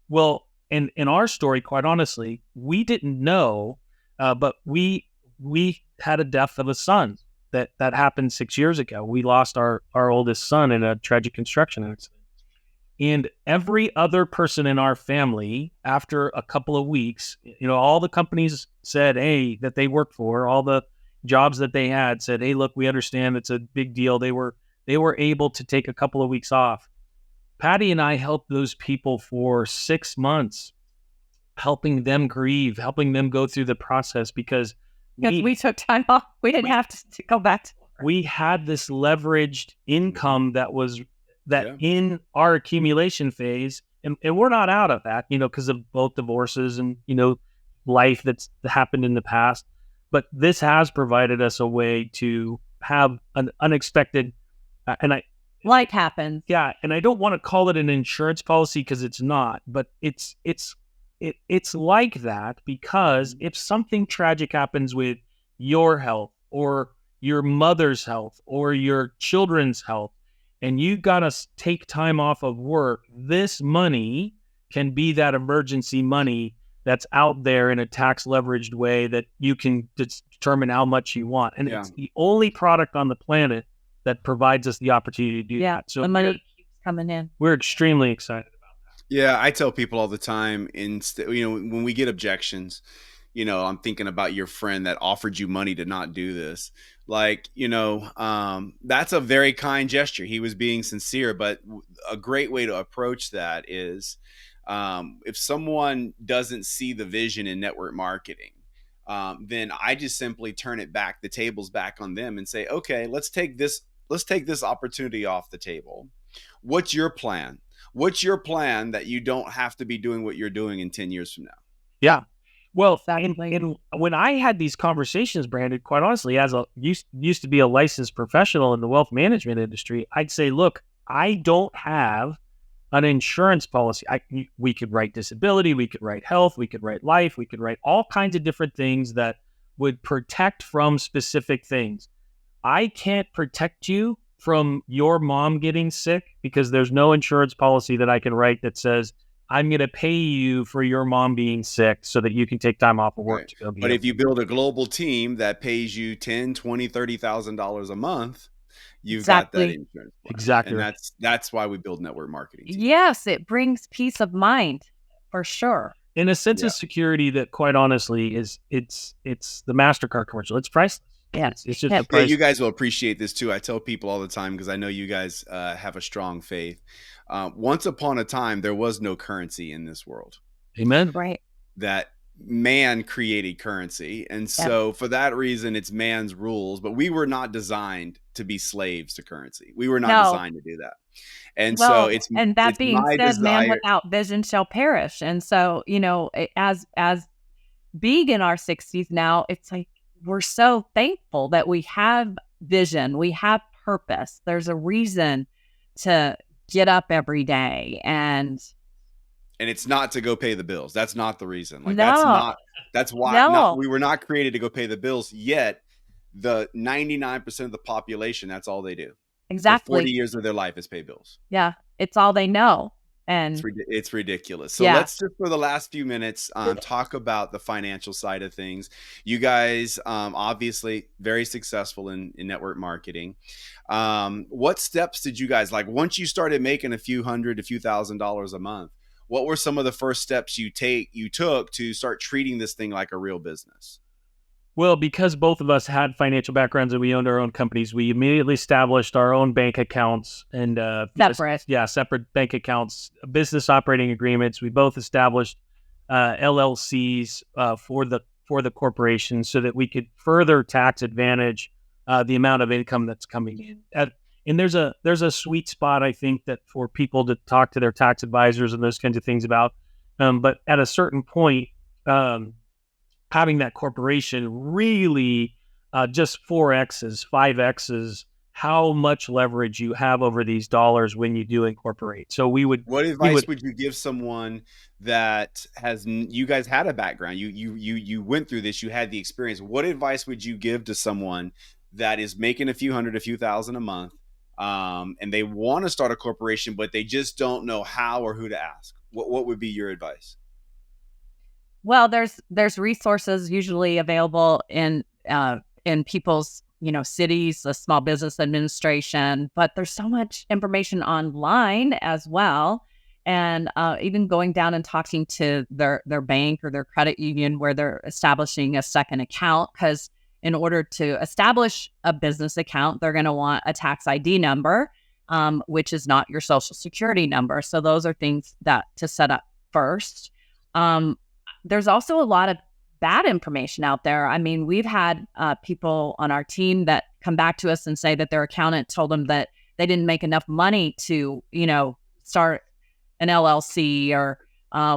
Well, in our story, quite honestly, we didn't know, but we had a death of a son that happened 6 years ago. We lost our oldest son in a tragic construction accident. And every other person in our family, after a couple of weeks, all the companies said, hey, that they worked for, all the jobs that they had said, hey, look, we understand it's a big deal. They were able to take a couple of weeks off. Patty and I helped those people for 6 months, helping them grieve, helping them go through the process because we took time off. We didn't have to go back to work. We had this leveraged income in our accumulation phase, and we're not out of that, because of both divorces and, life that's happened in the past. But this has provided us a way to have an unexpected, life happens. Yeah, and I don't want to call it an insurance policy because it's not, but it's like that because if something tragic happens with your health or your mother's health or your children's health, and you got to take time off of work, this money can be that emergency money that's out there in a tax leveraged way that you can determine how much you want. And it's the only product on the planet that provides us the opportunity to do that. So the money keeps coming in. We're extremely excited about that. Yeah, I tell people all the time, when we get objections, I'm thinking about your friend that offered you money to not do this. Like, that's a very kind gesture. He was being sincere, but a great way to approach that is if someone doesn't see the vision in network marketing, then I just simply turn the tables back on them and say, okay, let's take this opportunity off the table. What's your plan? What's your plan that you don't have to be doing what you're doing in 10 years from now? Yeah. Well, and when I had these conversations, Brandon, quite honestly, as used to be a licensed professional in the wealth management industry, I'd say, look, I don't have an insurance policy. We could write disability, we could write health, we could write life, we could write all kinds of different things that would protect from specific things. I can't protect you from your mom getting sick because there's no insurance policy that I can write that says, I'm going to pay you for your mom being sick so that you can take time off of work. Right. To go. But if you build a global team that pays you $10,000, $20,000, $30,000 a month, you've got that Exactly. insurance plan. Exactly And right. that's why we build network marketing teams. Yes, it brings peace of mind for sure. In a sense Yeah. of security that, quite honestly, is it's the MasterCard commercial. It's priceless. Yeah. It's just Yeah. a Yeah, price. you guys will appreciate this too. I tell people all the time because I know you guys have a strong faith. Once upon a time, there was no currency in this world. Amen. Right. That man created currency. And Yeah. so for that reason, it's man's rules. But we were not designed to be slaves to currency. We were not No. designed to do that. And so Well, and that being my said, man desire. without vision shall perish. And so, as being in our 60s now, it's like we're so thankful that we have vision, we have purpose. There's a reason to get up every day. And it's not to go pay the bills. That's not the reason. Like no, that's why no, we were not created to go pay the bills, yet the 99% of the population, that's all they do. For 40 exactly. years of their life is pay bills. Yeah, it's all they know. And It's ridiculous. So yeah, let's just, for the last few minutes, talk about the financial side of things. You guys, obviously very successful in network marketing. What steps did you guys, like once you started making a few $1,000s a month, what were some of the first steps you took to start treating this thing like a real business? Well, because both of us had financial backgrounds and we owned our own companies, we immediately established our own bank accounts and separate bank accounts, business operating agreements. We both established LLCs for the corporation so that we could further tax advantage the amount of income that's coming in. And there's a sweet spot, I think, that for people to talk to their tax advisors and those kinds of things about. But at a certain point, having that corporation really just 4X's, 5X's, how much leverage you have over these dollars when you do incorporate. So what advice would you give someone that you guys had a background, you went through this, you had the experience. What advice would you give to someone that is making a few thousand a month, and they want to start a corporation, but they just don't know how or who to ask? What would be your advice? Well, there's resources usually available in people's cities, the Small Business Administration, but there's so much information online as well, and even going down and talking to their bank or their credit union where they're establishing a second account, because in order to establish a business account, they're going to want a tax ID number, which is not your Social Security number. So those are things that to set up first. There's also a lot of bad information out there. I mean, we've had people on our team that come back to us and say that their accountant told them that they didn't make enough money to, start an LLC or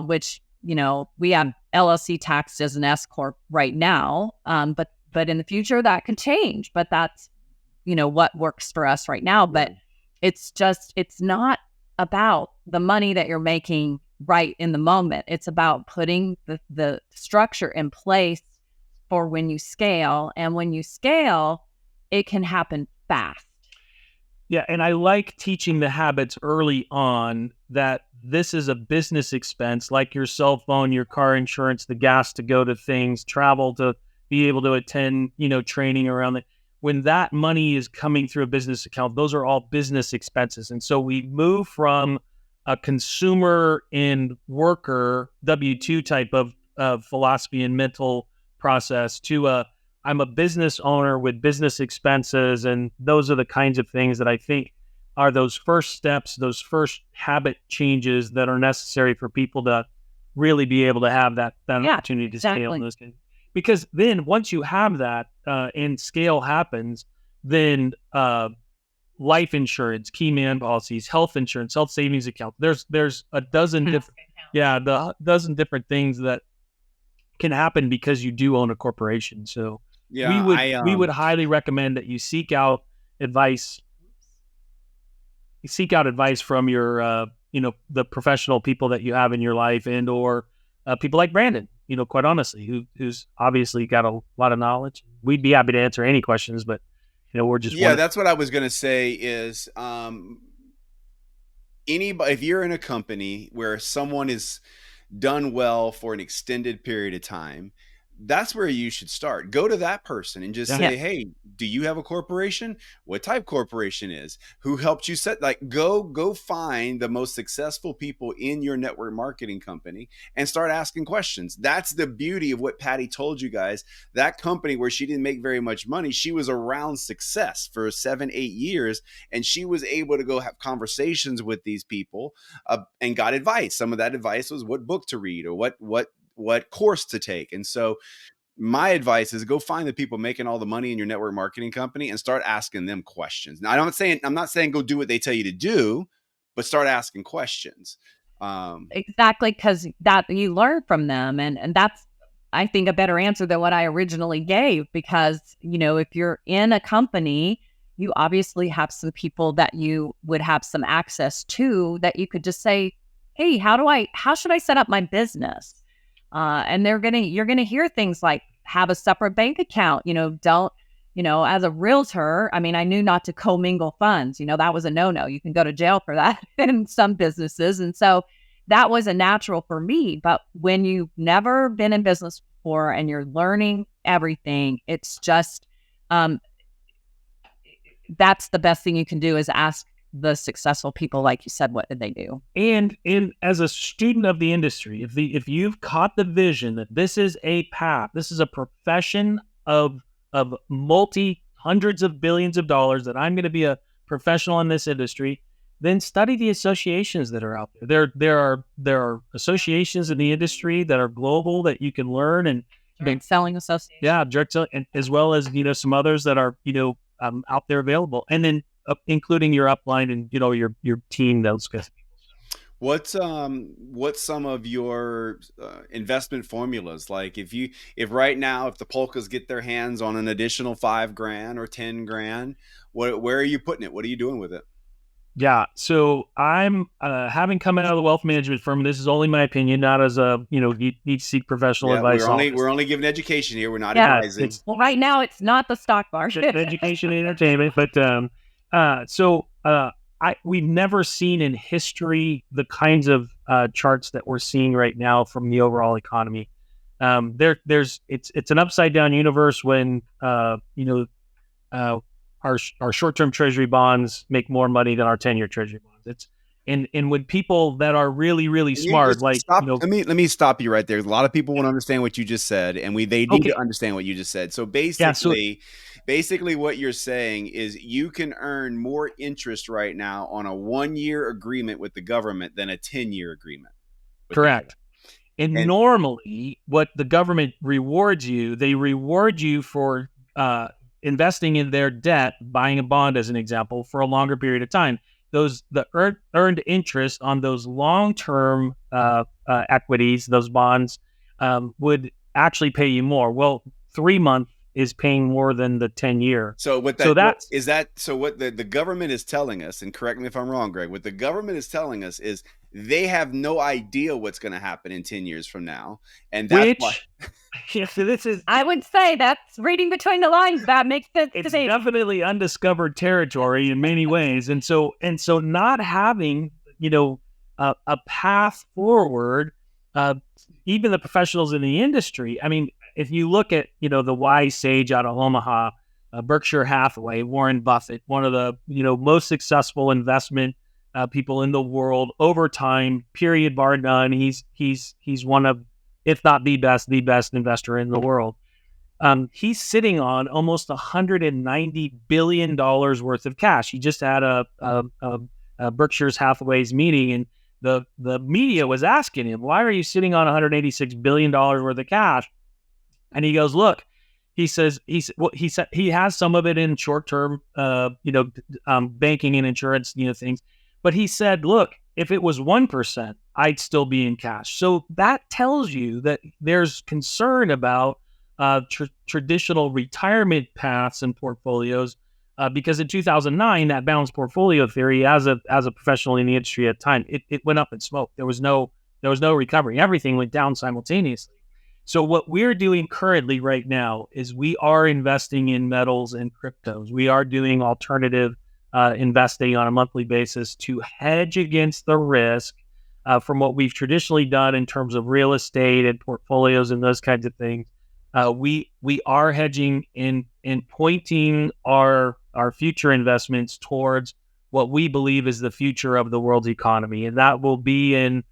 which, we have LLC taxed as an S corp right now. But in the future that could change. But that's, what works for us right now. But it's not about the money that you're making right in the moment. It's about putting the structure in place for when you scale. And when you scale, it can happen fast. Yeah. And I like teaching the habits early on that this is a business expense, like your cell phone, your car insurance, the gas to go to things, travel to be able to attend, training around it. When that money is coming through a business account, those are all business expenses. And so we move from a consumer and worker W-2 type of philosophy and mental process to I'm a business owner with business expenses. And those are the kinds of things that I think are those first steps, those first habit changes that are necessary for people to really be able to have that opportunity to scale in those things. Because then once you have that and scale happens, then life insurance, key man policies, health insurance, health savings account. There's a dozen dozen different things that can happen because you do own a corporation. So we would highly recommend that you seek out advice. You seek out advice from your the professional people that you have in your life, and or people like Brandon. Quite honestly, who's obviously got a lot of knowledge. We'd be happy to answer any questions, but we're just that's what I was going to say is anybody, if you're in a company where someone is done well for an extended period of time, that's where you should start. Go to that person and just Yeah. say, hey, do you have a corporation? What type corporation is? Who helped you set, like, go find the most successful people in your network marketing company and start asking questions. That's the beauty of what Patty told you guys. That company where she didn't make very much money, she was around success for 7-8 years, and she was able to go have conversations with these people and got advice. Some of that advice was what book to read or what course to take. And so my advice is go find the people making all the money in your network marketing company and start asking them questions. Now, I'm not saying go do what they tell you to do, but start asking questions. Exactly, because that you learn from them, and that's, I think, a better answer than what I originally gave. Because if you're in a company, you obviously have some people that you would have some access to that you could just say, hey, how should I set up my business? And you're gonna hear things like, have a separate bank account. Don't, as a realtor, I mean, I knew not to commingle funds. That was a no-no. You can go to jail for that in some businesses. And so that was a natural for me. But when you've never been in business before and you're learning everything, it's just, that's the best thing you can do, is ask the successful people, like you said, what did they do? And as a student of the industry, if you've caught the vision that this is a path, this is a profession of multi hundreds of billions of dollars, that I'm going to be a professional in this industry, then study the associations that are out there. There are associations in the industry that are global that you can learn, and Direct selling association. Yeah, direct selling, and as well as some others that are out there available, and then including your upline and your team, those guys. What's some of your investment formulas? Like if right now, if the Polkas get their hands on an additional $5,000 or $10,000, where are you putting it? What are you doing with it? Yeah, so I'm having come out of the wealth management firm. This is only my opinion, not as a need to seek professional advice. We're only giving education here. We're not advising. Well, right now it's not the stock market. Education and entertainment, but we've never seen in history the kinds of charts that we're seeing right now from the overall economy. It's an upside down universe when our short-term treasury bonds make more money than our 10-year treasury bonds. And when people that are really, really smart, like let me stop you right there. A lot of people want to understand what you just said, and they need to understand what you just said. So basically what you're saying is you can earn more interest right now on a 1-year agreement with the government than a 10-year agreement. Correct. And normally what the government rewards you, they reward you for investing in their debt, buying a bond as an example, for a longer period of time. The earned interest on those long-term equities, those bonds, would actually pay you more. Well, 3-month is paying more than the 10-year. So what the government is telling us, and correct me if I'm wrong, Greg, what the government is telling us is they have no idea what's going to happen in 10 years from now. And that's why. Yeah, so this is, I would say that's reading between the lines. That makes sense to me. It's definitely undiscovered territory in many ways. And so not having, a path forward, even the professionals in the industry. I mean, if you look at, the wise sage out of Omaha, Berkshire Hathaway, Warren Buffett, one of the, most successful investment people in the world over time, period, bar none. He's one of, if not the best investor in the world. He's sitting on almost $190 billion worth of cash. He just had a Berkshire Hathaway's meeting, and the media was asking him, why are you sitting on $186 billion worth of cash? And he goes, look, he said he has some of it in short-term, banking and insurance, things. But he said, look, if it was 1%, I'd still be in cash. So that tells you that there's concern about traditional retirement paths and portfolios, because in 2009, that balanced portfolio theory, as a professional in the industry at the time, it went up in smoke. There was no recovery. Everything went down simultaneously. So what we're doing currently right now is we are investing in metals and cryptos. We are doing alternative investing on a monthly basis to hedge against the risk from what we've traditionally done in terms of real estate and portfolios and those kinds of things. we are hedging in pointing our future investments towards what we believe is the future of the world's economy, and that will be in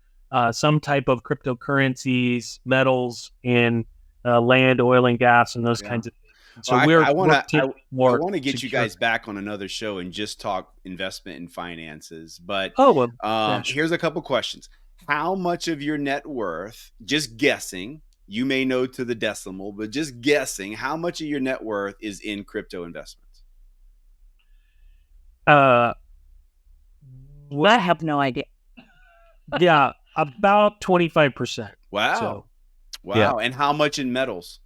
some type of cryptocurrencies, metals, and land, oil, and gas, and those kinds of things. So Well, we're I want taking to more get you secure. guys back on another show and just talk investment and finances. But Oh well, yeah, sure. here's a couple questions. How much of your net worth, just guessing, you may know to the decimal, but just guessing, how much of your net worth is in crypto investments? I have no idea. Yeah, about 25%. Wow. So, wow. yeah. And how much in metals?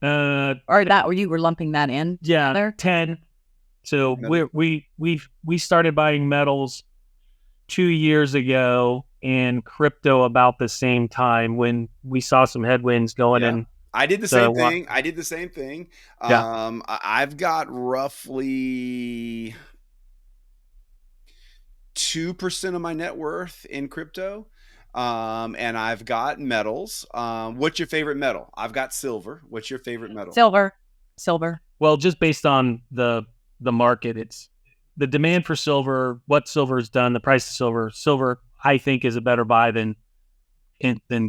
Or that, or you were lumping that in? Yeah, there? 10. So Metals. we started buying metals 2 years ago, and crypto about the same time when we saw some headwinds going in. I did the same thing. I did the same thing. Yeah. I've got roughly 2% of my net worth in crypto. And I've got metals. What's your favorite metal? I've got silver. What's your favorite metal? Silver. Well, just based on the market, it's the demand for silver, what silver has done, the price of silver. Silver, I think, is a better buy than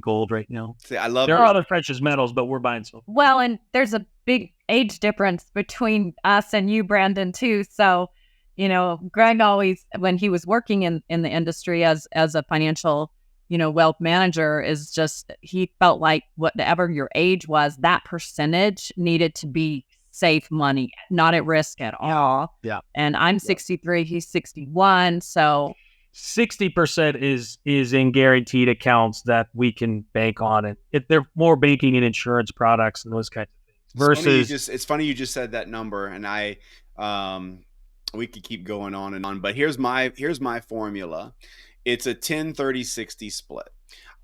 gold right now. See, I love there are other precious metals, but we're buying silver. Well, and there's a big age difference between us and you, Brandon, too. So, Greg always, when he was working in the industry as a financial, wealth manager, is just, he felt like whatever your age was, that percentage needed to be safe money, not at risk at all. Yeah. And I'm 63, he's 61. So 60% is in guaranteed accounts that we can bank on, and they're more banking and insurance products and those kinds of things. Versus, it's funny you just said that number, and we could keep going on and on, but here's my formula. It's a 10-30-60 split.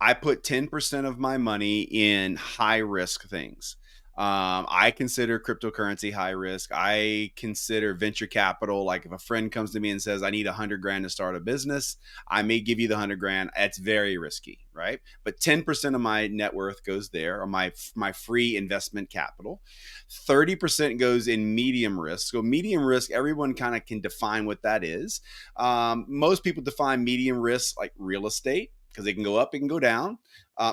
I put 10% of my money in high risk things. I consider cryptocurrency high risk. I consider venture capital. Like if a friend comes to me and says, I need $100,000 to start a business, I may give you the $100,000. It's very risky, right? But 10% of my net worth goes there, or my free investment capital. 30% goes in medium risk. So medium risk, everyone kind of can define what that is. Most people define medium risk like real estate, because it can go up, it can go down.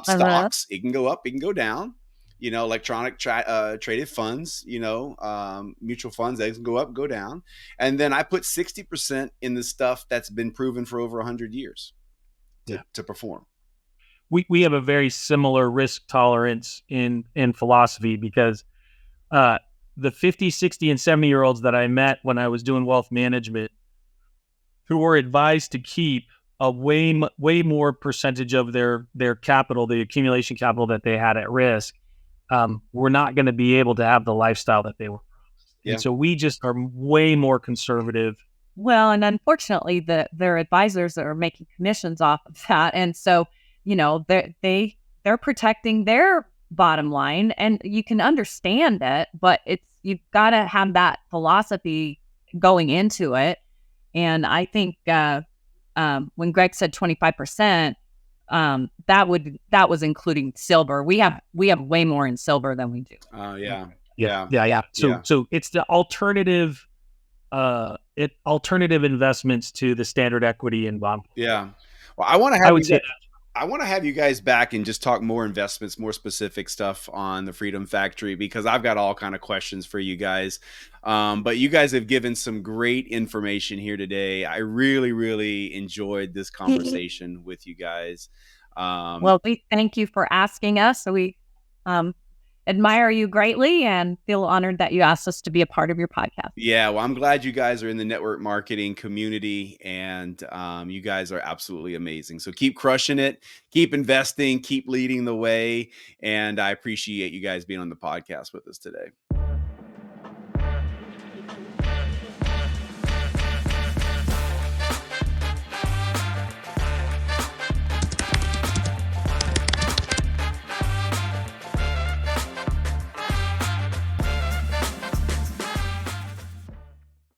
Stocks, it can go up, it can go down. Electronic traded funds, mutual funds, they can go up, go down. And then I put 60% in the stuff that's been proven for over 100 years to perform. We have a very similar risk tolerance in philosophy, because the 50, 60, and 70-year-olds that I met when I was doing wealth management, who were advised to keep a way more percentage of their capital, the accumulation capital that they had at risk, we're not going to be able to have the lifestyle that they were promised. Yeah. And so we just are way more conservative. Well, and unfortunately, their advisors are making commissions off of that. And so, they're protecting their bottom line, and you can understand it, but you've got to have that philosophy going into it. And I think when Greg said 25%, that was including silver. We have way more in silver than we do. Oh yeah. So it's the alternative investments to the standard equity and bond. Yeah. Well, I want to have you guys back and just talk more investments, more specific stuff on the Freedom Factory, because I've got all kind of questions for you guys. But you guys have given some great information here today. I really, really enjoyed this conversation with you guys. Well, we thank you for asking us. So we admire you greatly and feel honored that you asked us to be a part of your podcast. Yeah, well, I'm glad you guys are in the network marketing community, and you guys are absolutely amazing. So keep crushing it, keep investing, keep leading the way, and I appreciate you guys being on the podcast with us today.